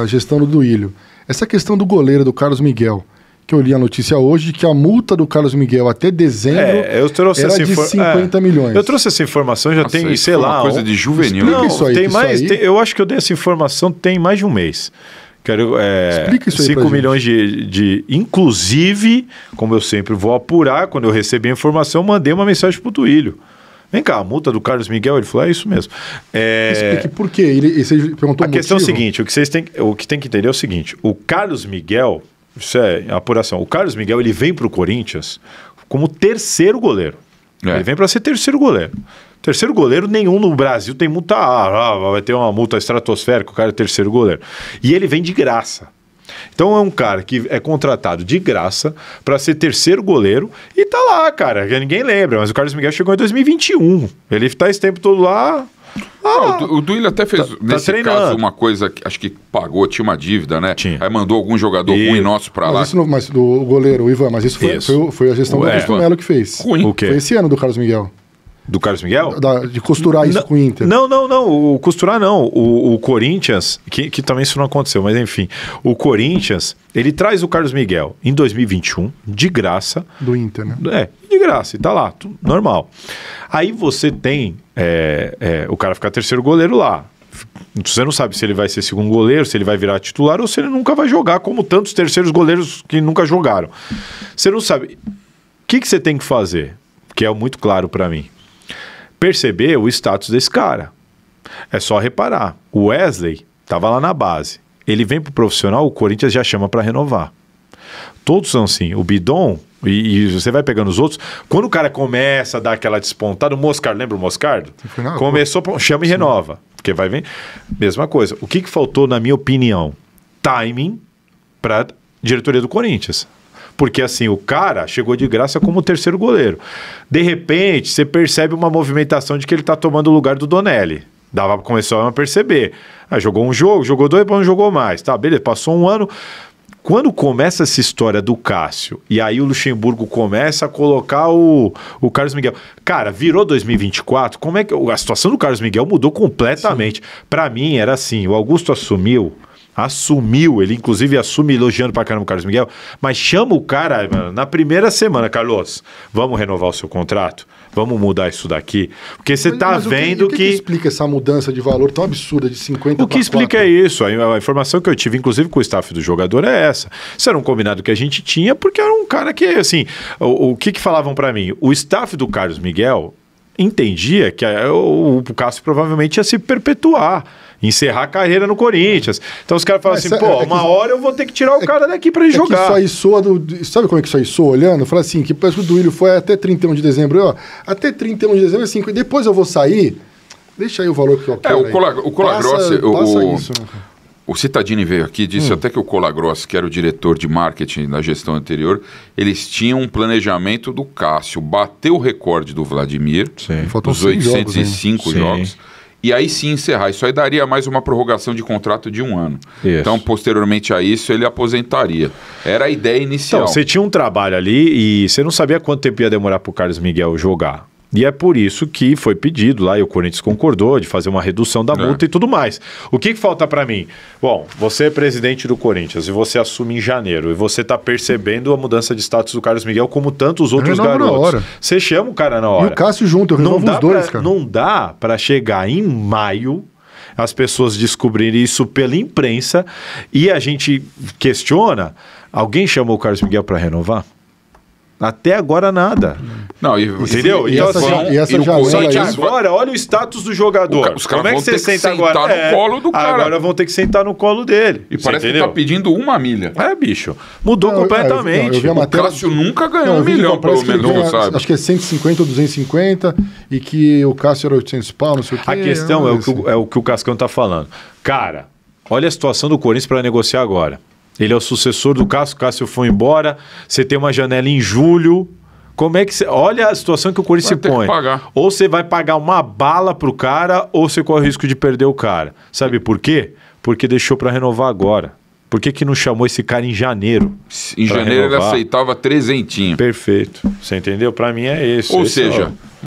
da gestão do Duílio. Essa questão do goleiro, do Carlos Miguel, que eu li a notícia hoje, de que a multa do Carlos Miguel até dezembro eu trouxe era de 50 milhões. Eu trouxe essa informação, já tem, sei lá... uma coisa de juvenil. Explica isso aí, tem mais, eu acho que eu dei essa informação tem mais de um mês. Explica isso aí 5 milhões de... Inclusive, como eu sempre vou apurar, quando eu recebi a informação, eu mandei uma mensagem pro Duílio. Vem cá, a multa do Carlos Miguel, ele falou, é isso mesmo. Explique por quê? Você perguntou a questão é o seguinte, o que tem que entender é o seguinte, o Carlos Miguel, isso é apuração, o Carlos Miguel, ele vem pro Corinthians como terceiro goleiro. Ele vem para ser terceiro goleiro. Terceiro goleiro, nenhum no Brasil tem multa. Vai ter uma multa estratosférica, o cara é terceiro goleiro. E ele vem de graça. Então é um cara que é contratado de graça para ser terceiro goleiro e tá lá, cara. Ninguém lembra, mas o Carlos Miguel chegou em 2021. Ele tá esse tempo todo lá. O Duílio até fez, nesse caso, uma coisa que acho que pagou, tinha uma dívida, né? Tinha. Aí mandou algum jogador ruim nosso pra lá. Mas do goleiro, o Ivan, mas isso foi a gestão do Augusto Melo que fez. Ruim. O quê? Foi esse ano do Carlos Miguel. Do Carlos Miguel? De costurar isso com o Inter. Não. O costurar não. O Corinthians, que também isso não aconteceu, mas enfim. O Corinthians, ele traz o Carlos Miguel em 2021, de graça. Do Inter, né? De graça. E tá lá, tudo normal. Aí você tem o cara ficar terceiro goleiro lá. Você não sabe se ele vai ser segundo goleiro, se ele vai virar titular ou se ele nunca vai jogar, como tantos terceiros goleiros que nunca jogaram. Você não sabe. O que você tem que fazer? Que é muito claro para mim. Perceber o status desse cara. É só reparar. O Wesley estava lá na base. Ele vem pro profissional, o Corinthians já chama para renovar. Todos são assim. O Bidon, e você vai pegando os outros. Quando o cara começa a dar aquela despontada, o Moscardo, lembra o Moscardo? Começou, chama e renova. Porque vai vir. Mesma coisa. O que faltou, na minha opinião? Timing para diretoria do Corinthians. Porque assim, o cara chegou de graça como terceiro goleiro. De repente, você percebe uma movimentação de que ele tá tomando o lugar do Donelli. Começou a perceber. Jogou um jogo, jogou dois, depois não jogou mais. Tá, beleza, passou um ano. Quando começa essa história do Cássio, e aí o Luxemburgo começa a colocar o Carlos Miguel. Cara, virou 2024, como é que a situação do Carlos Miguel mudou completamente. Para mim era assim, o Augusto assumiu, ele inclusive assume elogiando pra caramba o Carlos Miguel, mas chama o cara, mano, na primeira semana, Carlos, vamos renovar o seu contrato? Vamos mudar isso daqui? Porque você tá vendo o que explica essa mudança de valor tão absurda de 50 O que explica é isso, a informação que eu tive, inclusive com o staff do jogador, é essa. Isso era um combinado que a gente tinha, porque era um cara que, assim, o que falavam pra mim? O staff do Carlos Miguel entendia que o Cássio provavelmente ia se perpetuar, encerrar a carreira no Corinthians. Então os caras falam assim, uma hora eu vou ter que tirar o cara daqui pra ele jogar. Que isso aí soa sabe como é que isso aí soa olhando? Fala assim, que parece que o Duílio foi até 31 de dezembro. Até 31 de dezembro, assim, depois eu vou sair, deixa aí o valor que eu quero. O Colagrossi, passa isso, né? O Cittadini veio aqui e disse até que o Colagrossi, que era o diretor de marketing da gestão anterior, eles tinham um planejamento do Cássio, bateu o recorde do Vladimir, os 805 jogos, e aí sim encerrar. Isso aí daria mais uma prorrogação de contrato de 1 ano. Isso. Então, posteriormente a isso, ele aposentaria. Era a ideia inicial. Então, você tinha um trabalho ali e você não sabia quanto tempo ia demorar para o Carlos Miguel jogar. E é por isso que foi pedido lá, e o Corinthians concordou, de fazer uma redução da multa e tudo mais. O que falta para mim? Bom, você é presidente do Corinthians e você assume em janeiro, e você tá percebendo a mudança de status do Carlos Miguel como tantos outros garotos. Você chama o cara na hora. E o Cássio junto, eu renovo os dois, cara. Não dá para chegar em maio, as pessoas descobrirem isso pela imprensa, e a gente questiona, alguém chamou o Carlos Miguel para renovar? Até agora nada. Não, entendeu? Agora, olha o status do jogador. Os caras vão ter que sentar no colo do cara. Agora vão ter que sentar no colo dele. E parece que tá pedindo 1 milha. Bicho. Mudou completamente. O Cássio nunca ganhou 1 milhão, pelo menos, sabe? Acho que é 150 ou 250 e que o Cássio era 800 pau, não sei o quê. A questão é o que o Cascão tá falando. Cara, olha a situação do Corinthians para negociar agora. Ele é o sucessor do Cássio, o Cássio foi embora, você tem uma janela em julho. Como é que você... Olha a situação que o Corinthians se põe. Ou você vai pagar uma bala pro cara, ou você corre o risco de perder o cara. Sabe por quê? Porque deixou para renovar agora. Por que não chamou esse cara em janeiro? Em janeiro ele aceitava 300. Perfeito. Você entendeu? Para mim é isso. Ou seja...